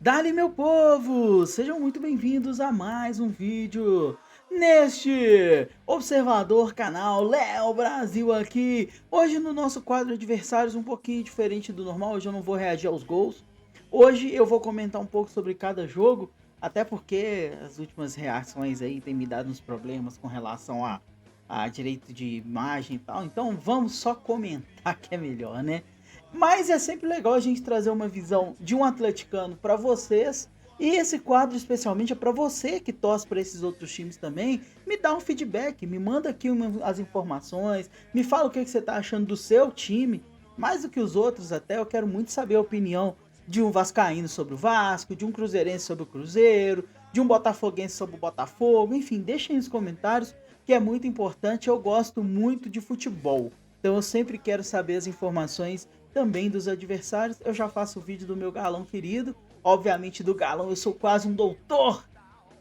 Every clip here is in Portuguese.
Dali, meu povo! Sejam muito bem-vindos a mais um vídeo neste observador canal Léo Brasil aqui. Hoje no nosso quadro adversários um pouquinho diferente do normal, hoje eu não vou reagir aos gols. Hoje eu vou comentar um pouco sobre cada jogo, até porque as últimas reações aí têm me dado uns problemas com relação a direito de imagem e tal. Então vamos só comentar que é melhor, né? Mas é sempre legal a gente trazer uma visão de um atleticano para vocês. E esse quadro especialmente é para você que torce para esses outros times também. Me dá um feedback, me manda aqui as informações, me fala o que você está achando do seu time. Mais do que os outros até, eu quero muito saber a opinião de um vascaíno sobre o Vasco, de um cruzeirense sobre o Cruzeiro, de um botafoguense sobre o Botafogo. Enfim, deixem nos comentários que é muito importante. Eu gosto muito de futebol. Então eu sempre quero saber as informações também dos adversários. Eu já faço o vídeo do meu galão querido, obviamente do galão eu sou quase um doutor,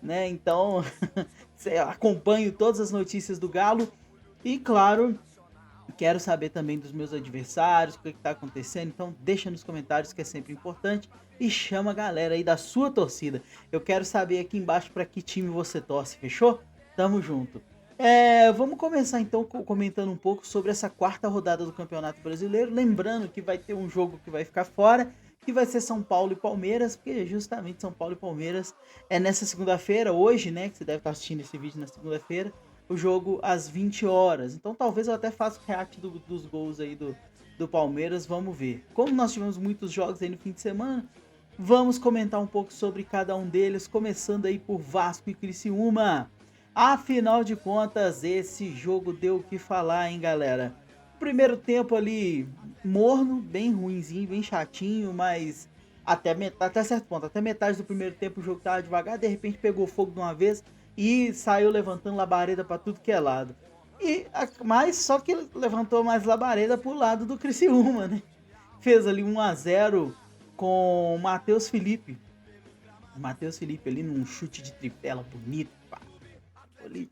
né? Então acompanho todas as notícias do Galo e claro, quero saber também dos meus adversários, o que está acontecendo, então deixa nos comentários que é sempre importante e chama a galera aí da sua torcida. Eu quero saber aqui embaixo para que time você torce, fechou? Tamo junto. Vamos começar então comentando um pouco sobre essa quarta rodada do Campeonato Brasileiro. Lembrando que vai ter um jogo que vai ficar fora, que vai ser São Paulo e Palmeiras, porque justamente São Paulo e Palmeiras é nessa segunda-feira, hoje, né? Que você deve estar assistindo esse vídeo na segunda-feira, o jogo às 20 horas. Então talvez eu até faça o react dos gols aí do Palmeiras, vamos ver. Como nós tivemos muitos jogos aí no fim de semana, vamos comentar um pouco sobre cada um deles, começando aí por Vasco e Criciúma. Afinal de contas, esse jogo deu o que falar, hein, galera? Primeiro tempo ali morno, bem ruinzinho, bem chatinho, mas até certo ponto, até metade do primeiro tempo o jogo tava devagar, de repente pegou fogo de uma vez e saiu levantando labareda para tudo que é lado. Mas só que levantou mais labareda pro lado do Criciúma, né? Fez ali 1-0 com o Matheus Felipe. O Matheus Felipe ali num chute de tripela bonito, pá, ali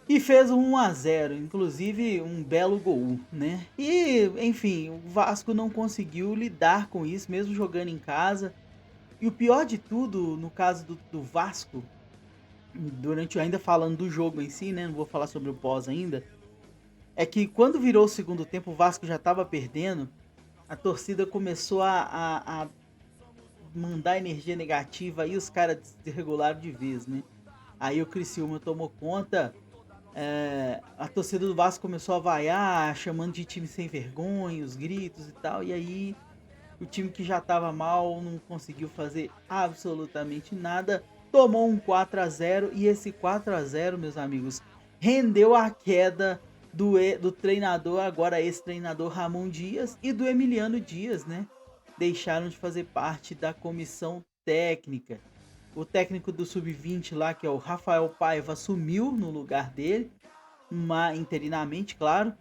e fez um 1-0, inclusive um belo gol, né? E, enfim, o Vasco não conseguiu lidar com isso, mesmo jogando em casa. E o pior de tudo, no caso do Vasco, ainda falando do jogo em si, né? Não vou falar sobre o pós ainda. É que quando virou o segundo tempo, o Vasco já estava perdendo. A torcida começou a mandar energia negativa e os caras desregularam de vez, né? Aí o Criciúma tomou conta. A torcida do Vasco começou a vaiar, chamando de time sem vergonha, os gritos e tal. E aí o time que já estava mal não conseguiu fazer absolutamente nada. Tomou um 4-0 e esse 4-0, meus amigos, rendeu a queda do treinador, agora ex-treinador Ramon Dias e do Emiliano Dias, né? Deixaram de fazer parte da comissão técnica. O técnico do Sub-20 lá, que é o Rafael Paiva, assumiu no lugar dele, interinamente, claro.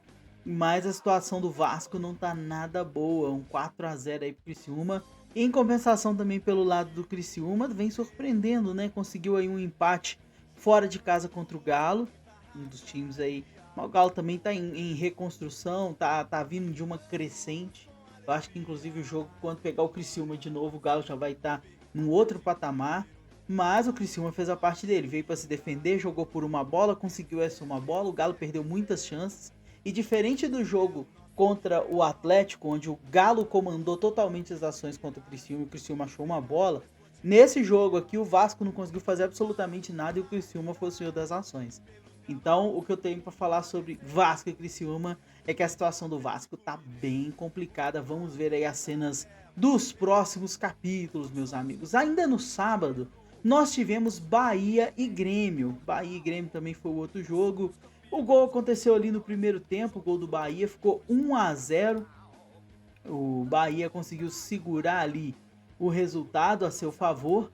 Mas a situação do Vasco não tá nada boa. Um 4-0 aí pro Criciúma. E em compensação também pelo lado do Criciúma, vem surpreendendo, né? Conseguiu aí um empate fora de casa contra o Galo. Um dos times aí. Mas o Galo também tá em reconstrução, tá vindo de uma crescente. Eu acho que inclusive o jogo, quando pegar o Criciúma de novo, o Galo já vai estar num outro patamar. Mas o Criciúma fez a parte dele, veio para se defender, jogou por uma bola, conseguiu essa uma bola, o Galo perdeu muitas chances. E diferente do jogo contra o Atlético, onde o Galo comandou totalmente as ações contra o Criciúma achou uma bola, nesse jogo aqui o Vasco não conseguiu fazer absolutamente nada e o Criciúma foi o senhor das ações. Então o que eu tenho para falar sobre Vasco e Criciúma é que a situação do Vasco tá bem complicada. Vamos ver aí as cenas dos próximos capítulos, meus amigos. Ainda no sábado, nós tivemos Bahia e Grêmio. Bahia e Grêmio também foi o outro jogo. O gol aconteceu ali no primeiro tempo, o gol do Bahia ficou 1-0. O Bahia conseguiu segurar ali o resultado a seu favor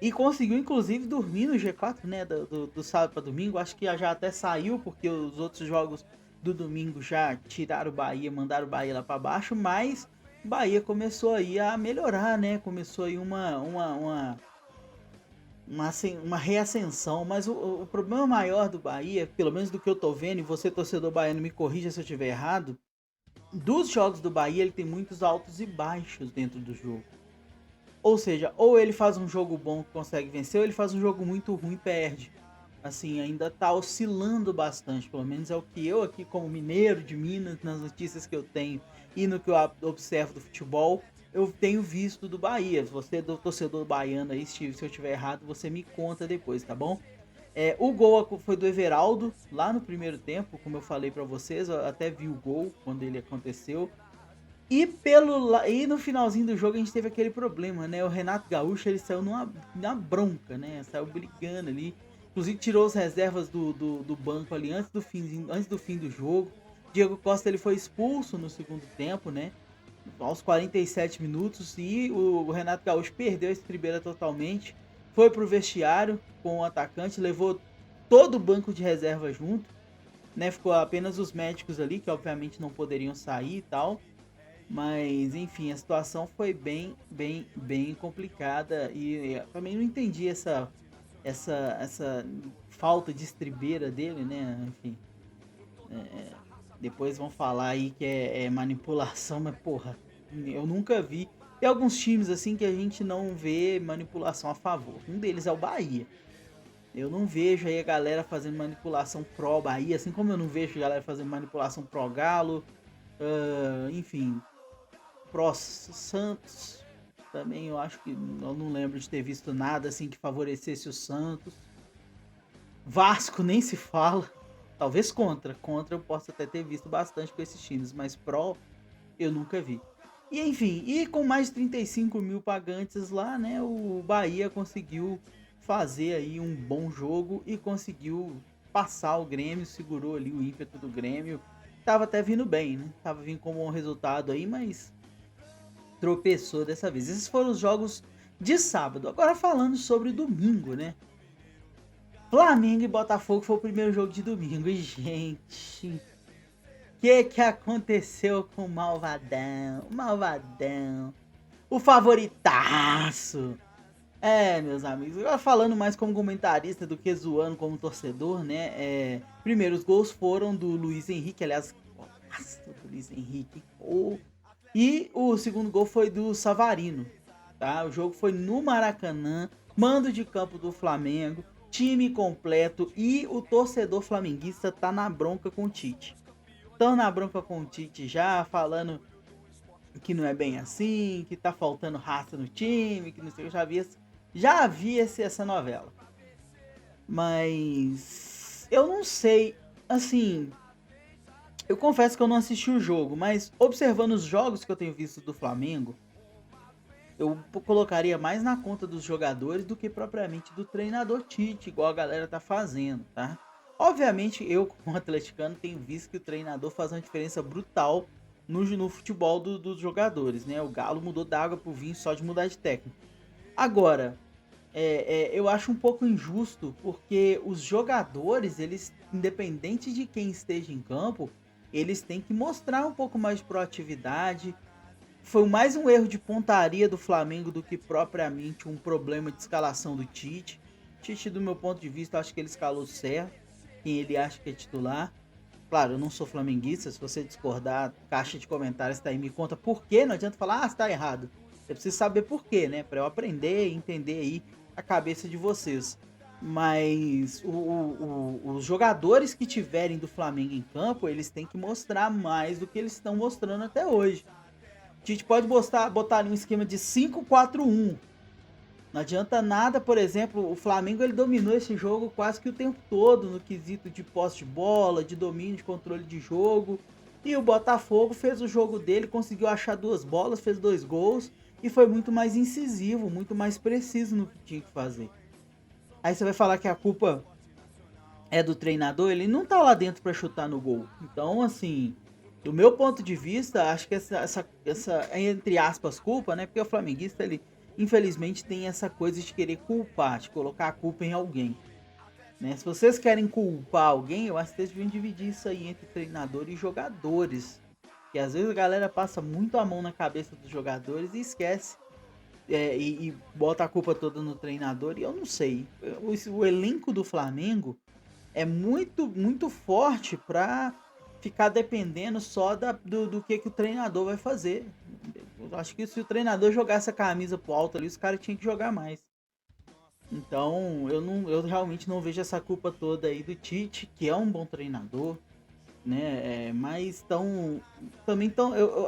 e conseguiu inclusive dormir no G4, né, do sábado para domingo. Acho que já até saiu porque os outros jogos do domingo já tiraram o Bahia, mandaram o Bahia lá para baixo, mas o Bahia começou aí a melhorar, né? Começou aí uma reascensão, mas o problema maior do Bahia, pelo menos do que eu tô vendo, e você torcedor baiano me corrija se eu estiver errado, dos jogos do Bahia ele tem muitos altos e baixos dentro do jogo. Ou seja, ou ele faz um jogo bom que consegue vencer, ou ele faz um jogo muito ruim e perde. Assim, ainda tá oscilando bastante, pelo menos é o que eu aqui como mineiro de Minas, nas notícias que eu tenho e no que eu observo do futebol, eu tenho visto do Bahia. Se você é do torcedor baiano aí, se eu tiver errado, você me conta depois, tá bom? O gol foi do Everaldo, lá no primeiro tempo, como eu falei pra vocês, eu até vi o gol quando ele aconteceu. E no finalzinho do jogo a gente teve aquele problema, né? O Renato Gaúcho ele saiu numa bronca, né? Saiu brigando ali. Inclusive tirou as reservas do banco ali antes do fim do jogo. Diego Costa ele foi expulso no segundo tempo, né? Aos 47 minutos. E o Renato Gaúcho perdeu a estribeira totalmente. Foi pro vestiário com o atacante, levou todo o banco de reserva junto, né? Ficou apenas os médicos ali, que obviamente não poderiam sair e tal. Mas, enfim, a situação foi bem complicada e eu também não entendi essa falta de estribeira dele, né? Enfim, depois vão falar aí que é manipulação, mas porra, eu nunca vi. Tem alguns times assim que a gente não vê manipulação a favor. Um deles é o Bahia. Eu não vejo aí a galera fazendo manipulação pró Bahia, assim como eu não vejo a galera fazendo manipulação pró Galo. Enfim, Pro Santos também eu acho que eu não lembro de ter visto nada assim que favorecesse o Santos. Vasco nem se fala. Talvez contra eu posso até ter visto bastante com esses times, mas Pro eu nunca vi. E enfim, e com mais de 35 mil pagantes lá, né, o Bahia conseguiu fazer aí um bom jogo e conseguiu passar o Grêmio, segurou ali o ímpeto do Grêmio. Tava até vindo bem, né? Tava vindo com um bom resultado aí, mas tropeçou dessa vez. Esses foram os jogos de sábado. Agora falando sobre domingo, né? Flamengo e Botafogo foi o primeiro jogo de domingo. E, gente, o que aconteceu com o Malvadão? O Malvadão. O favoritaço. Meus amigos, agora falando mais como comentarista do que zoando como torcedor, né? Primeiro, os gols foram do Luiz Henrique, aliás, nossa, do Luiz Henrique. E o segundo gol foi do Savarino, tá? O jogo foi no Maracanã, mando de campo do Flamengo, time completo e o torcedor flamenguista tá na bronca com o Tite. Estão na bronca com o Tite já, falando que não é bem assim, que tá faltando raça no time, que não sei, eu já vi essa novela. Mas eu não sei, assim, eu confesso que eu não assisti o jogo, mas observando os jogos que eu tenho visto do Flamengo, eu colocaria mais na conta dos jogadores do que propriamente do treinador Tite, igual a galera tá fazendo, tá? Obviamente, eu como atleticano tenho visto que o treinador faz uma diferença brutal no futebol dos jogadores, né? O Galo mudou da água pro vinho só de mudar de técnico. Agora, eu acho um pouco injusto porque os jogadores, eles, independente de quem esteja em campo, eles têm que mostrar um pouco mais de proatividade. Foi mais um erro de pontaria do Flamengo do que propriamente um problema de escalação do Tite. Tite, do meu ponto de vista, acho que ele escalou certo quem ele acha que é titular. Claro, eu não sou flamenguista, se você discordar, caixa de comentários tá aí, me conta por quê, não adianta falar, você tá errado. Você precisa saber por quê, né, pra eu aprender e entender aí a cabeça de vocês. Mas os jogadores que tiverem do Flamengo em campo, eles têm que mostrar mais do que eles estão mostrando até hoje. A gente pode botar ali um esquema de 5-4-1. Não adianta nada, por exemplo, o Flamengo ele dominou esse jogo quase que o tempo todo no quesito de posse de bola, de domínio, de controle de jogo. E o Botafogo fez o jogo dele, conseguiu achar duas bolas, fez 2 gols e foi muito mais incisivo, muito mais preciso no que tinha que fazer. Aí você vai falar que a culpa é do treinador, ele não tá lá dentro para chutar no gol. Então, assim, do meu ponto de vista, acho que essa entre aspas, culpa, né? Porque o flamenguista, ele infelizmente tem essa coisa de querer culpar, de colocar a culpa em alguém, né? Se vocês querem culpar alguém, eu acho que vocês deviam dividir isso aí entre treinador e jogadores. Que às vezes a galera passa muito a mão na cabeça dos jogadores e esquece. E bota a culpa toda no treinador. E eu não sei. O elenco do Flamengo é muito forte para ficar dependendo só do que o treinador vai fazer. Eu acho que se o treinador jogasse a camisa pro alto ali, os caras tinham que jogar mais. Então, eu realmente não vejo essa culpa toda aí do Tite, que é um bom treinador, né? Mas também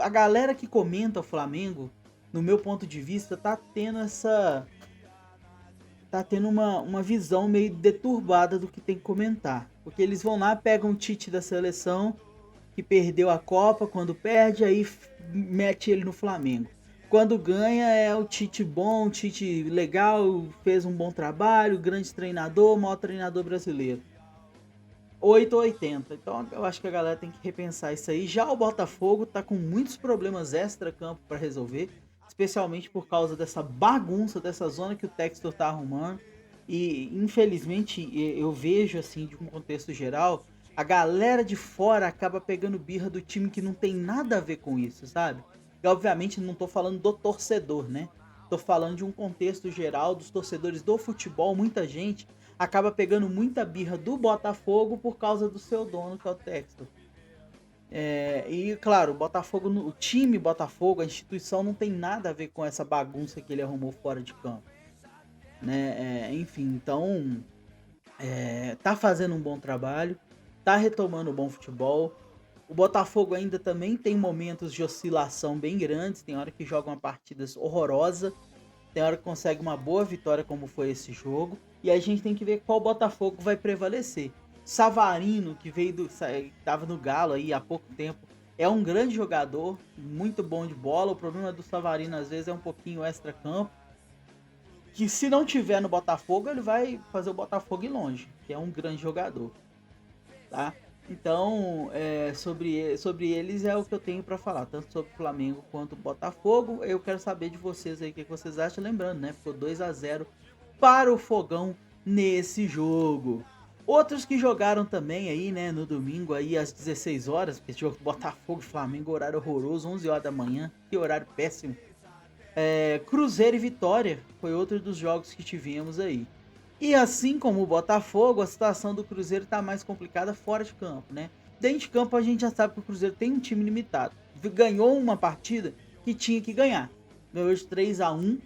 a galera que comenta o Flamengo, no meu ponto de vista, tá tendo uma visão meio deturbada do que tem que comentar. Porque eles vão lá, pegam o Tite da seleção, que perdeu a Copa, quando perde, aí mete ele no Flamengo. Quando ganha é o Tite bom, o Tite legal, fez um bom trabalho, grande treinador, maior treinador brasileiro. 8 ou 80. Então eu acho que a galera tem que repensar isso aí. Já o Botafogo tá com muitos problemas extra-campo para resolver, especialmente por causa dessa bagunça, dessa zona que o Textor tá arrumando. E infelizmente eu vejo assim, de um contexto geral, a galera de fora acaba pegando birra do time que não tem nada a ver com isso, sabe? E obviamente não tô falando do torcedor, né? Tô falando de um contexto geral dos torcedores do futebol, muita gente acaba pegando muita birra do Botafogo por causa do seu dono, que é o Textor. E claro, o Botafogo, o time Botafogo, a instituição não tem nada a ver com essa bagunça que ele arrumou fora de campo, né? Enfim, então tá fazendo um bom trabalho, tá retomando o bom futebol. O Botafogo ainda também tem momentos de oscilação bem grandes, tem hora que joga uma partida horrorosa, tem hora que consegue uma boa vitória como foi esse jogo, e a gente tem que ver qual Botafogo vai prevalecer. Savarino, que estava no Galo aí há pouco tempo, é um grande jogador, muito bom de bola. O problema do Savarino às vezes é um pouquinho extra-campo, que se não tiver no Botafogo, ele vai fazer o Botafogo ir longe, que é um grande jogador, tá? Então, sobre eles é o que eu tenho para falar, tanto sobre o Flamengo quanto o Botafogo. Eu quero saber de vocês aí o que vocês acham. Lembrando, né? Ficou 2-0 para o Fogão nesse jogo. Outros que jogaram também aí, né, no domingo aí às 16 horas, porque jogo Botafogo e Flamengo, horário horroroso, 11 horas da manhã, que horário péssimo. Cruzeiro e Vitória foi outro dos jogos que tivemos aí. E assim como o Botafogo, a situação do Cruzeiro está mais complicada fora de campo, né? Dentro de campo a gente já sabe que o Cruzeiro tem um time limitado. Ganhou uma partida que tinha que ganhar. Ganhou de 3-1.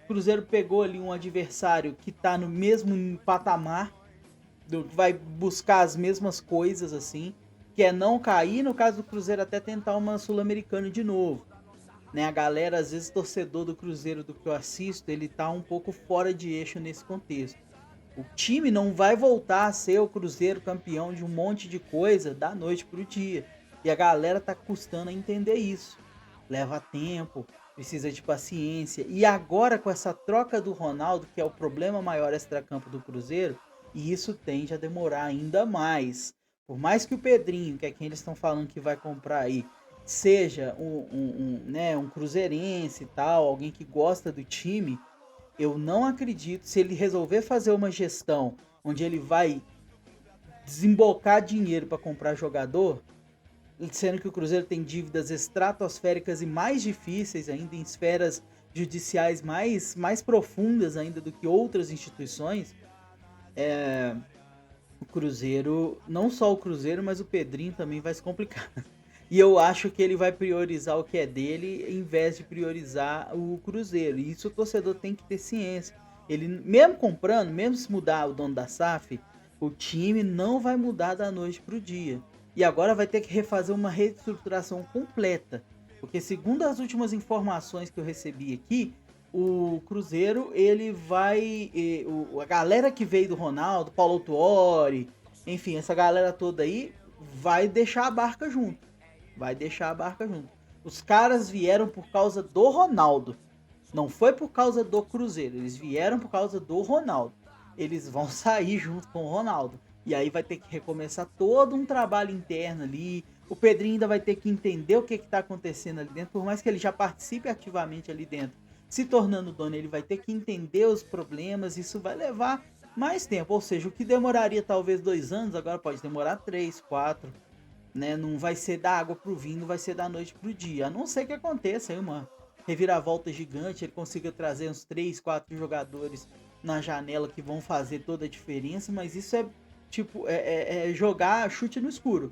O Cruzeiro pegou ali um adversário que está no mesmo patamar, vai buscar as mesmas coisas assim, que é não cair, no caso do Cruzeiro até tentar uma Sul-Americana de novo. Né, a galera, às vezes, torcedor do Cruzeiro do que eu assisto, ele tá um pouco fora de eixo nesse contexto. O time não vai voltar a ser o Cruzeiro campeão de um monte de coisa da noite pro dia. E a galera tá custando a entender isso. Leva tempo, precisa de paciência. E agora com essa troca do Ronaldo, que é o problema maior extracampo do Cruzeiro, e isso tende a demorar ainda mais. Por mais que o Pedrinho, que é quem eles estão falando que vai comprar aí, seja né, um cruzeirense e tal, alguém que gosta do time, eu não acredito, se ele resolver fazer uma gestão onde ele vai desembolcar dinheiro para comprar jogador, sendo que o Cruzeiro tem dívidas estratosféricas e mais difíceis ainda, em esferas judiciais mais profundas ainda do que outras instituições, o Cruzeiro, não só o Cruzeiro, mas o Pedrinho também vai se complicar. E eu acho que ele vai priorizar o que é dele em vez de priorizar o Cruzeiro. E isso o torcedor tem que ter ciência. Ele, mesmo comprando, mesmo se mudar o dono da SAF, o time não vai mudar da noite para o dia. E agora vai ter que refazer uma reestruturação completa. Porque segundo as últimas informações que eu recebi aqui, o Cruzeiro, ele vai... a galera que veio do Ronaldo, Paulo Tuori, enfim, essa galera toda aí, vai deixar a barca junto. Vai deixar a barca junto. Os caras vieram por causa do Ronaldo. Não foi por causa do Cruzeiro. Eles vieram por causa do Ronaldo. Eles vão sair junto com o Ronaldo. E aí vai ter que recomeçar todo um trabalho interno ali. O Pedrinho ainda vai ter que entender o que está acontecendo ali dentro. Por mais que ele já participe ativamente ali dentro, se tornando dono, ele vai ter que entender os problemas. Isso vai levar mais tempo. Ou seja, o que demoraria talvez 2 anos, agora pode demorar 3, 4. Né? Não vai ser da água pro vinho, vai ser da noite pro dia. A não ser que aconteça aí uma reviravolta gigante, ele consiga trazer uns 3, 4 jogadores na janela que vão fazer toda a diferença, mas isso é tipo, jogar chute no escuro.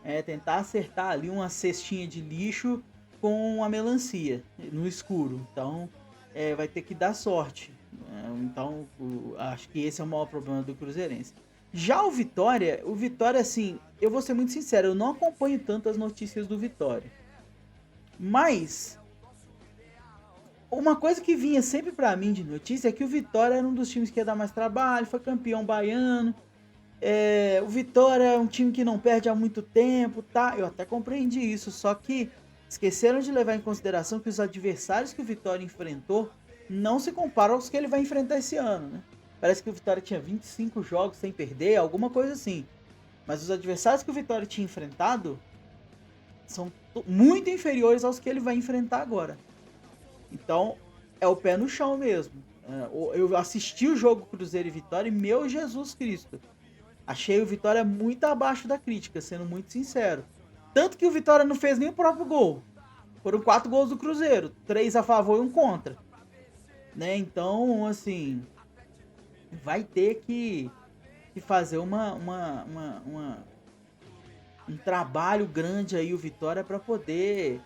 É tentar acertar ali uma cestinha de lixo com a melancia no escuro. Então, vai ter que dar sorte. Então, acho que esse é o maior problema do Cruzeirense. Já o Vitória, assim, eu vou ser muito sincero, eu não acompanho tantas notícias do Vitória. Mas, uma coisa que vinha sempre pra mim de notícia é que o Vitória era um dos times que ia dar mais trabalho, foi campeão baiano. O Vitória é um time que não perde há muito tempo, tá? Eu até compreendi isso, só que esqueceram de levar em consideração que os adversários que o Vitória enfrentou não se comparam aos que ele vai enfrentar esse ano, né? Parece que o Vitória tinha 25 jogos sem perder, alguma coisa assim. Mas os adversários que o Vitória tinha enfrentado são muito inferiores aos que ele vai enfrentar agora. Então, é o pé no chão mesmo. Eu assisti o jogo Cruzeiro e Vitória e, meu Jesus Cristo, achei o Vitória muito abaixo da crítica, sendo muito sincero. Tanto que o Vitória não fez nem o próprio gol. Foram 4 gols do Cruzeiro, 3 a favor e 1 contra. Né? Então, assim, vai ter que fazer um trabalho grande aí o Vitória para poder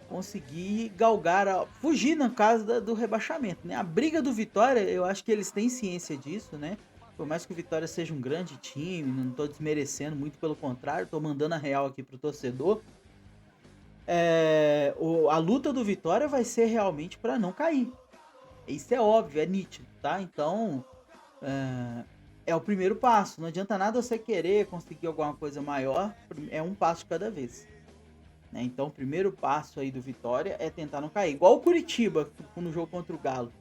conseguir galgar, fugir na casa do rebaixamento, né? A briga do Vitória, eu acho que eles têm ciência disso, né? Por mais que o Vitória seja um grande time, não tô desmerecendo, muito pelo contrário, tô mandando a real aqui pro torcedor. A luta do Vitória vai ser realmente para não cair. Isso é óbvio, é nítido, tá? Então, é o primeiro passo. Não adianta nada você querer conseguir alguma coisa maior, é um passo de cada vez. Né? Então, o primeiro passo aí do Vitória é tentar não cair. Igual o Curitiba no jogo contra o Galo.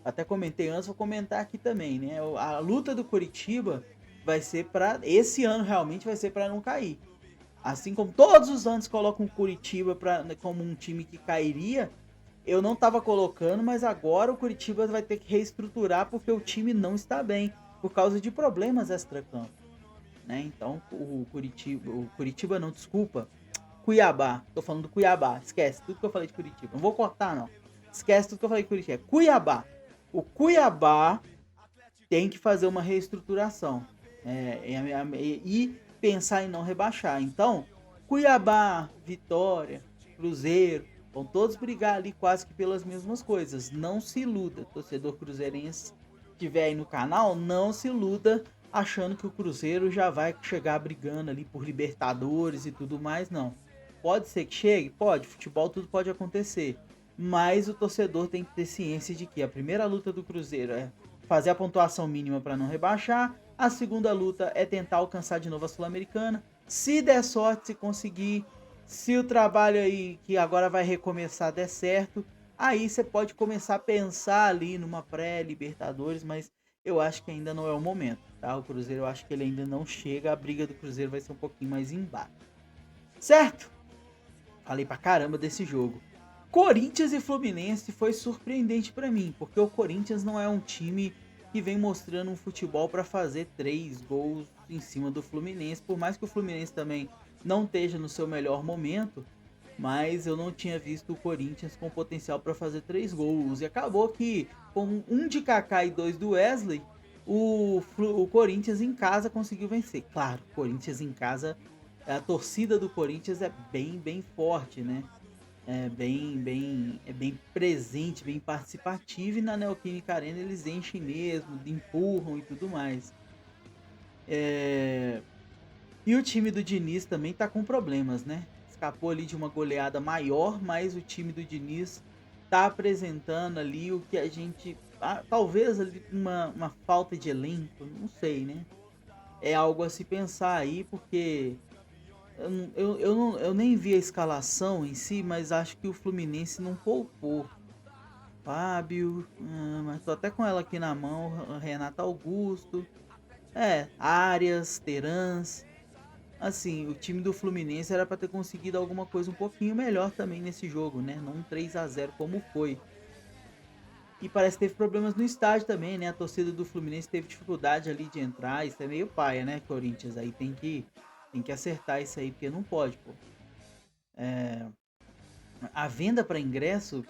Até comentei antes, vou comentar aqui também, né? A luta do Curitiba vai ser para esse ano realmente vai ser para não cair. Assim como todos os anos colocam o Curitiba como um time que cairia, eu não estava colocando, mas agora o Curitiba vai ter que reestruturar porque o time não está bem por causa de problemas extracampo, né? Então, Curitiba não, desculpa, Cuiabá. Tô falando do Cuiabá. Esquece tudo que eu falei de Curitiba. Não vou cortar, não. Esquece tudo que eu falei de Curitiba. É Cuiabá. O Cuiabá tem que fazer uma reestruturação. E pensar em não rebaixar. Então, Cuiabá, Vitória, Cruzeiro, vão todos brigar ali quase que pelas mesmas coisas. Não se iluda, torcedor cruzeirense que estiver aí no canal, não se iluda achando que o Cruzeiro já vai chegar brigando ali por Libertadores e tudo mais, não. Pode ser que chegue? Pode, futebol tudo pode acontecer. Mas o torcedor tem que ter ciência de que a primeira luta do Cruzeiro é fazer a pontuação mínima para não rebaixar. A segunda luta é tentar alcançar de novo a Sul-Americana. Se der sorte, se conseguir, se o trabalho aí que agora vai recomeçar der certo, aí você pode começar a pensar ali numa pré-Libertadores, mas eu acho que ainda não é o momento, tá? O Cruzeiro, eu acho que ele ainda não chega, a briga do Cruzeiro vai ser um pouquinho mais embaixo. Certo? Falei pra caramba desse jogo. Corinthians e Fluminense foi surpreendente pra mim, porque o Corinthians não é um time que vem mostrando um futebol pra fazer 3 gols em cima do Fluminense, por mais que o Fluminense também não esteja no seu melhor momento, mas eu não tinha visto o Corinthians com potencial pra fazer 3 gols. E acabou que, com um de Kaká e 2 do Wesley, o Corinthians em casa conseguiu vencer. Claro, o Corinthians em casa, a torcida do Corinthians é bem forte, né? É bem presente, bem participativa, e na Neoquímica Arena eles enchem mesmo, empurram e tudo mais. E o time do Diniz também tá com problemas, né? Escapou ali de uma goleada maior, mas o time do Diniz tá apresentando ali o que a gente... talvez ali uma falta de elenco, não sei, né? É algo a se pensar aí, porque eu nem vi a escalação em si, mas acho que o Fluminense não poupou. Fábio, mas tô até com ela aqui na mão, Renato Augusto, Arias, Terans. Assim, o time do Fluminense era para ter conseguido alguma coisa um pouquinho melhor também nesse jogo, né? Não um 3-0 como foi. E parece que teve problemas no estádio também, né? A torcida do Fluminense teve dificuldade ali de entrar. Isso é meio paia, né, Corinthians? Aí tem que acertar isso aí, porque não pode, pô. A venda para ingresso,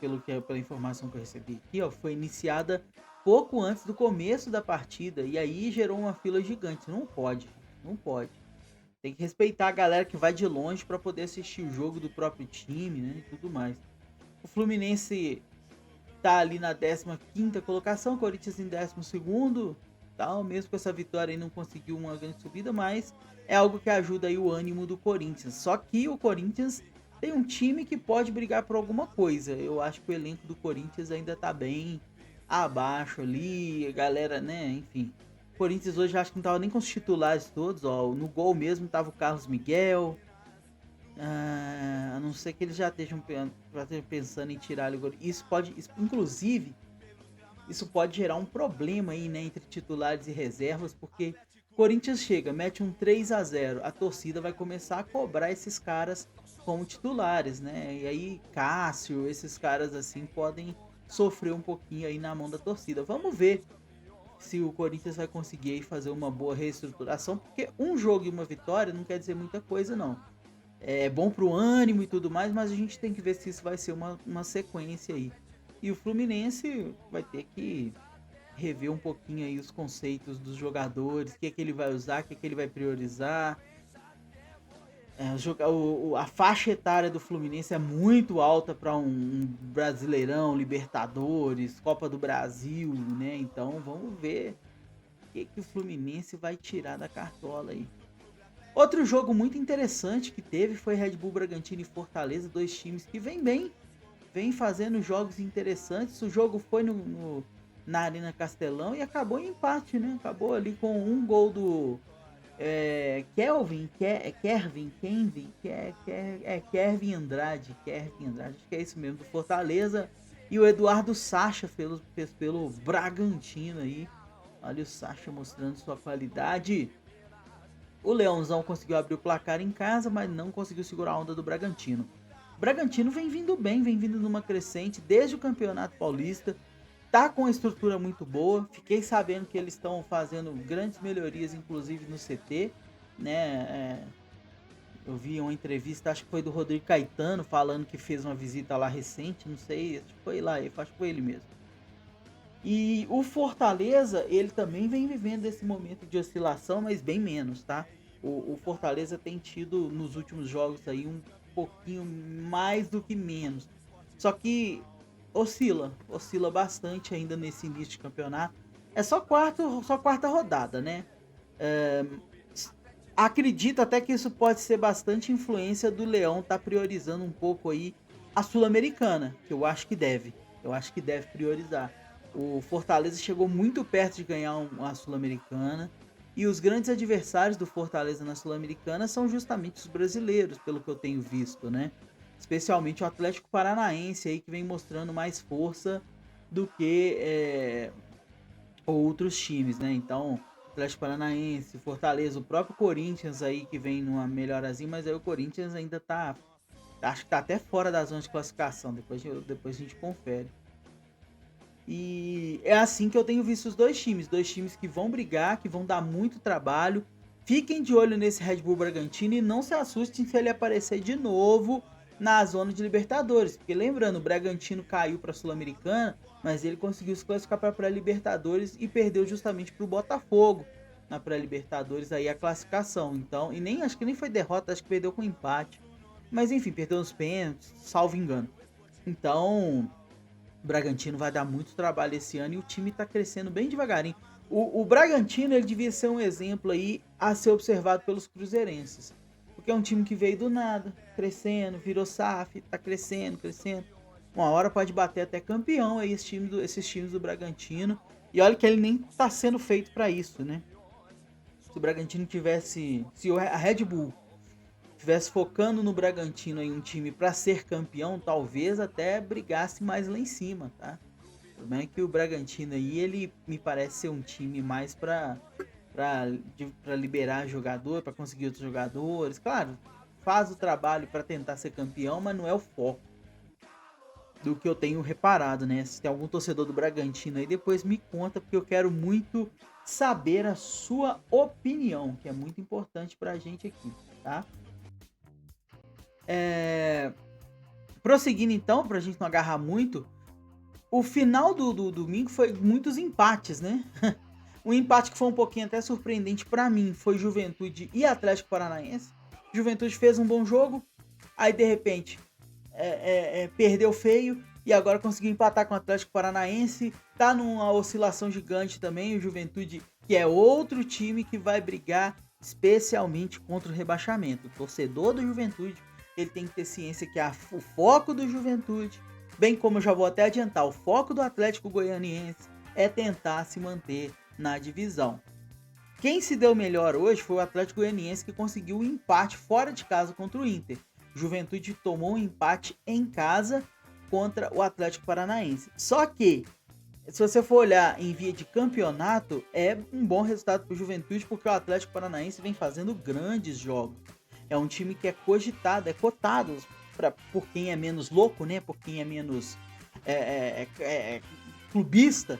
pela informação que eu recebi aqui, ó, foi iniciada pouco antes do começo da partida. E aí gerou uma fila gigante. Não pode, não pode. Tem que respeitar a galera que vai de longe para poder assistir o jogo do próprio time, né? E tudo mais. O Fluminense tá ali na 15ª colocação, Corinthians em 12º, tal, mesmo com essa vitória aí não conseguiu uma grande subida, mas é algo que ajuda aí o ânimo do Corinthians. Só que o Corinthians tem um time que pode brigar por alguma coisa. Eu acho que o elenco do Corinthians ainda tá bem abaixo ali, a galera, né, enfim. O Corinthians hoje acho que não tava nem com os titulares todos, ó, no gol mesmo tava o Carlos Miguel, a não ser que eles já estejam pensando em tirar ele. Inclusive, isso pode gerar um problema aí, né, entre titulares e reservas, porque o Corinthians chega, mete um 3-0, a torcida vai começar a cobrar esses caras como titulares, né? E aí Cássio, esses caras assim podem sofrer um pouquinho aí na mão da torcida. Vamos ver se o Corinthians vai conseguir aí fazer uma boa reestruturação, porque um jogo e uma vitória não quer dizer muita coisa não. É bom pro ânimo e tudo mais, mas a gente tem que ver se isso vai ser uma sequência aí. E o Fluminense vai ter que rever um pouquinho aí os conceitos dos jogadores, o que é que ele vai usar, o que é que ele vai priorizar. A faixa etária do Fluminense é muito alta para um Brasileirão, Libertadores, Copa do Brasil, né? Então vamos ver o que o Fluminense vai tirar da cartola aí. Outro jogo muito interessante que teve foi Red Bull Bragantino e Fortaleza, dois times que vêm bem, vêm fazendo jogos interessantes. O jogo foi na Arena Castelão e acabou em empate, né? Acabou ali com um gol do Kervin Andrade, acho que é isso mesmo, do Fortaleza. E o Eduardo Sacha fez pelo Bragantino aí. Olha o Sacha mostrando sua qualidade. O Leãozão conseguiu abrir o placar em casa, mas não conseguiu segurar a onda do Bragantino. O Bragantino vem vindo bem, vem vindo numa crescente desde o Campeonato Paulista. Tá com uma estrutura muito boa. Fiquei sabendo que eles estão fazendo grandes melhorias, inclusive no CT, né? Eu vi uma entrevista, acho que foi do Rodrigo Caetano, falando que fez uma visita lá recente, não sei, acho que foi lá, acho que foi ele mesmo. E o Fortaleza, ele também vem vivendo esse momento de oscilação, mas bem menos, tá? O Fortaleza tem tido nos últimos jogos aí um pouquinho mais do que menos. Só que oscila bastante ainda nesse início de campeonato. É só quarta rodada, né? É, acredito até que isso pode ser bastante influência do Leão tá priorizando um pouco aí a Sul-Americana, que eu acho que deve. Eu acho que deve priorizar. O Fortaleza chegou muito perto de ganhar uma Sul-Americana. E os grandes adversários do Fortaleza na Sul-Americana são justamente os brasileiros, pelo que eu tenho visto, né? Especialmente o Atlético Paranaense aí, que vem mostrando mais força do que outros times, né? Então, Atlético Paranaense, Fortaleza, o próprio Corinthians aí que vem numa melhorazinha, mas aí o Corinthians ainda tá, acho que tá até fora da zona de classificação, depois a gente confere. E é assim que eu tenho visto os dois times que vão brigar, que vão dar muito trabalho. Fiquem de olho nesse Red Bull Bragantino e não se assustem se ele aparecer de novo na zona de Libertadores, porque lembrando, o Bragantino caiu para a Sul-Americana, mas ele conseguiu se classificar para a pré-Libertadores e perdeu justamente para o Botafogo na pré-Libertadores aí a classificação. Então, acho que nem foi derrota, acho que perdeu com empate. Mas enfim, perdeu nos pênaltis, salvo engano. Então, o Bragantino vai dar muito trabalho esse ano e o time tá crescendo bem devagarinho. O Bragantino, ele devia ser um exemplo aí a ser observado pelos cruzeirenses. Porque é um time que veio do nada, crescendo, virou SAF, tá crescendo. Uma hora pode bater até campeão aí esses times do Bragantino. E olha que ele nem tá sendo feito para isso, né? Se o Bragantino tivesse... Se a Red Bull tivesse focando no Bragantino em um time para ser campeão, talvez até brigasse mais lá em cima, tá? O problema é que o Bragantino aí, ele me parece ser um time mais para liberar jogador, para conseguir outros jogadores. Claro, faz o trabalho para tentar ser campeão, mas não é o foco do que eu tenho reparado, né? Se tem algum torcedor do Bragantino aí, depois me conta, porque eu quero muito saber a sua opinião, que é muito importante pra gente aqui, tá? Prosseguindo então, pra gente não agarrar muito, o final do domingo foi muitos empates, né? Um empate que foi um pouquinho até surpreendente pra mim foi Juventude e Atlético Paranaense. Juventude fez um bom jogo, aí de repente perdeu feio e agora conseguiu empatar com o Atlético Paranaense. Tá numa oscilação gigante também, o Juventude, que é outro time que vai brigar especialmente contra o rebaixamento. O torcedor do Juventude, ele tem que ter ciência que o foco do Juventude, bem como eu já vou até adiantar, o foco do Atlético Goianiense é tentar se manter na divisão. Quem se deu melhor hoje foi o Atlético Goianiense, que conseguiu um empate fora de casa contra o Inter. Juventude tomou um empate em casa contra o Atlético Paranaense. Só que, se você for olhar em via de campeonato, é um bom resultado para o Juventude, porque o Atlético Paranaense vem fazendo grandes jogos. É um time que é cotado por quem é menos louco, né? Por quem é menos clubista.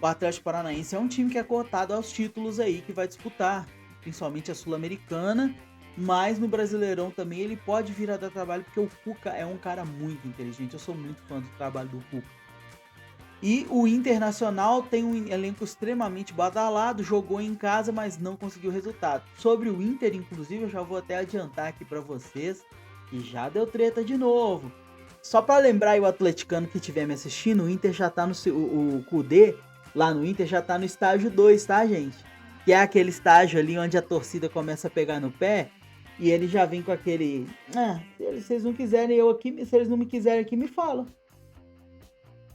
O Atlético Paranaense é um time que é cotado aos títulos aí, que vai disputar, principalmente a Sul-Americana, mas no Brasileirão também ele pode vir a dar trabalho, porque o Cuca é um cara muito inteligente. Eu sou muito fã do trabalho do Cuca. E o Internacional tem um elenco extremamente badalado, jogou em casa, mas não conseguiu resultado. Sobre o Inter, inclusive, eu já vou até adiantar aqui para vocês que já deu treta de novo. Só para lembrar aí o atleticano que estiver me assistindo, o Inter já tá o Kudê, lá no Inter, já tá no estágio 2, tá, gente? Que é aquele estágio ali onde a torcida começa a pegar no pé e ele já vem com aquele... se eles não quiserem eu aqui, se eles não me quiserem aqui, me falam.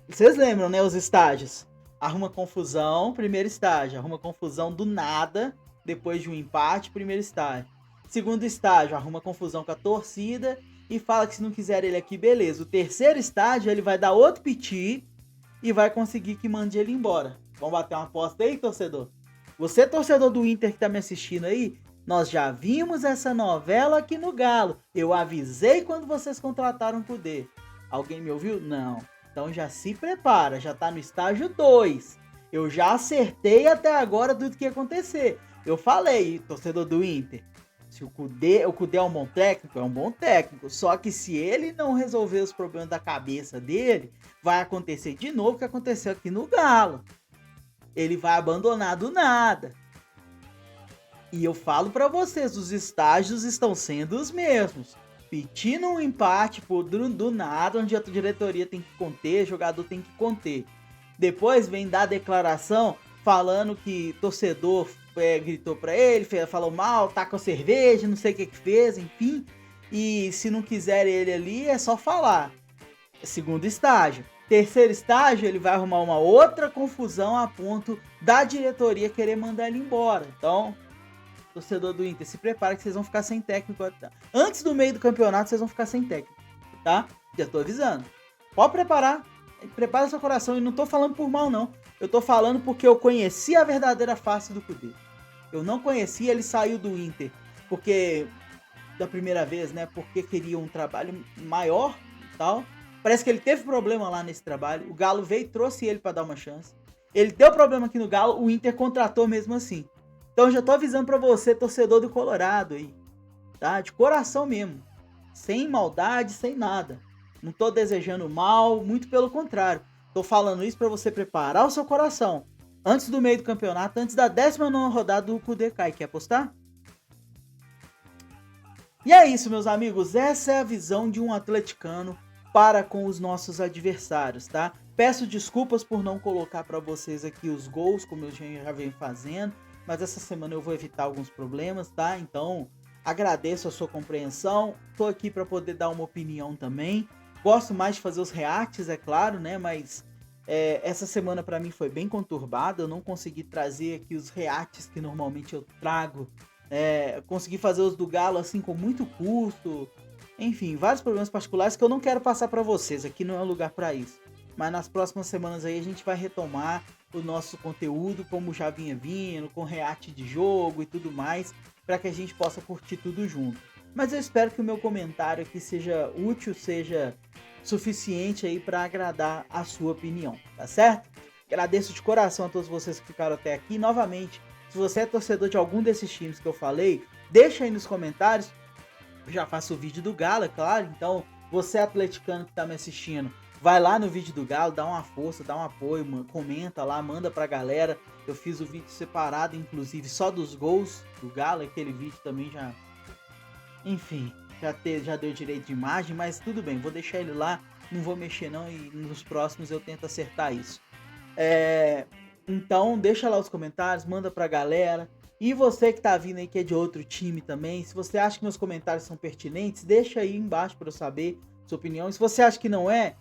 Vocês lembram, né, os estágios? Arruma confusão, primeiro estágio. Arruma confusão do nada, depois de um empate, primeiro estágio. Segundo estágio, arruma confusão com a torcida e fala que se não quiser ele aqui, beleza. O terceiro estágio, ele vai dar outro piti e vai conseguir que mande ele embora. Vamos bater uma aposta aí, torcedor? Você, torcedor do Inter que tá me assistindo aí, nós já vimos essa novela aqui no Galo. Eu avisei quando vocês contrataram o Kudê. Alguém me ouviu? Não. Então já se prepara, já tá no estágio 2. Eu já acertei até agora tudo que ia acontecer. Eu falei, torcedor do Inter, se o Kudê é um bom técnico, é um bom técnico. Só que se ele não resolver os problemas da cabeça dele, vai acontecer de novo o que aconteceu aqui no Galo. Ele vai abandonar do nada. E eu falo pra vocês, os estágios estão sendo os mesmos. Pedindo um empate do nada, onde a diretoria tem que conter, o jogador tem que conter. Depois vem dar declaração falando que torcedor gritou pra ele, falou mal, tá com a cerveja, não sei o que fez, enfim. E se não quiser ele ali, é só falar. Segundo estágio. Terceiro estágio, ele vai arrumar uma outra confusão a ponto da diretoria querer mandar ele embora. Então, torcedor do Inter, se prepara que vocês vão ficar sem técnico. Antes do meio do campeonato, vocês vão ficar sem técnico, tá? Já tô avisando. Pode preparar. Prepara seu coração. E não tô falando por mal, não. Eu tô falando porque eu conheci a verdadeira face do Kudê. Eu não conhecia, ele saiu do Inter porque, da primeira vez, né? Porque queria um trabalho maior e tal. Parece que ele teve problema lá nesse trabalho. O Galo veio e trouxe ele pra dar uma chance. Ele deu problema aqui no Galo, o Inter contratou mesmo assim. Então já tô avisando pra você, torcedor do Colorado aí, tá? De coração mesmo. Sem maldade, sem nada. Não tô desejando mal, muito pelo contrário. Tô falando isso pra você preparar o seu coração. Antes do meio do campeonato, antes da 19ª rodada do Kudê cai. Quer apostar? E é isso, meus amigos. Essa é a visão de um atleticano para com os nossos adversários, tá? Peço desculpas por não colocar pra vocês aqui os gols, como eu já venho fazendo. Mas essa semana eu vou evitar alguns problemas, tá? Então, agradeço a sua compreensão. Tô aqui para poder dar uma opinião também. Gosto mais de fazer os reacts, é claro, né? Mas essa semana para mim foi bem conturbada. Eu não consegui trazer aqui os reacts que normalmente eu trago. Consegui fazer os do Galo assim com muito custo. Enfim, vários problemas particulares que eu não quero passar para vocês. Aqui não é lugar para isso. Mas nas próximas semanas aí a gente vai retomar o nosso conteúdo como já vinha vindo, com react de jogo e tudo mais, para que a gente possa curtir tudo junto. Mas eu espero que o meu comentário aqui seja útil, seja suficiente aí para agradar a sua opinião, tá certo? Agradeço de coração a todos vocês que ficaram até aqui. Novamente, se você é torcedor de algum desses times que eu falei, deixa aí nos comentários. Eu já faço o vídeo do Galo, é claro, então você atleticano que tá me assistindo, vai lá no vídeo do Galo, dá uma força, dá um apoio, comenta lá, manda pra galera. Eu fiz o vídeo separado, inclusive, só dos gols do Galo, aquele vídeo também já... Enfim, já deu direito de imagem, mas tudo bem, vou deixar ele lá, não vou mexer não e nos próximos eu tento acertar isso. É, então deixa lá os comentários, manda pra galera. E você que tá vindo aí que é de outro time também, se você acha que meus comentários são pertinentes, deixa aí embaixo pra eu saber sua opinião. E se você acha que não é,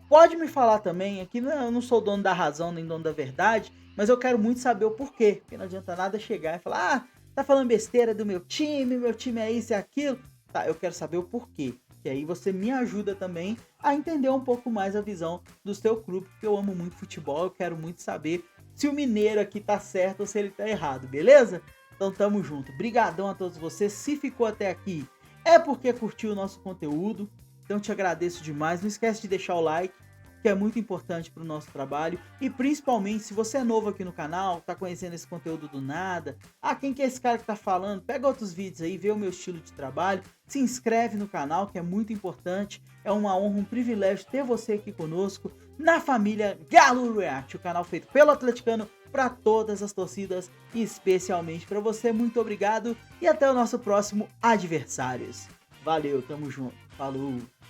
pode me falar também. Aqui eu não sou dono da razão nem dono da verdade, mas eu quero muito saber o porquê. Porque não adianta nada chegar e falar, tá falando besteira do meu time é isso e aquilo. Tá, eu quero saber o porquê. Que aí você me ajuda também a entender um pouco mais a visão do seu clube, porque eu amo muito futebol, eu quero muito saber se o Mineiro aqui tá certo ou se ele tá errado, beleza? Então tamo junto. Brigadão a todos vocês. Se ficou até aqui, é porque curtiu o nosso conteúdo. Então te agradeço demais. Não esquece de deixar o like, que é muito importante para o nosso trabalho. E principalmente, se você é novo aqui no canal, tá conhecendo esse conteúdo do nada, quem que é esse cara que tá falando? Pega outros vídeos aí, vê o meu estilo de trabalho, se inscreve no canal, que é muito importante. É uma honra, um privilégio ter você aqui conosco na família Galo React, o canal feito pelo atleticano para todas as torcidas e especialmente para você. Muito obrigado e até o nosso próximo Adversários. Valeu, tamo junto. Falou!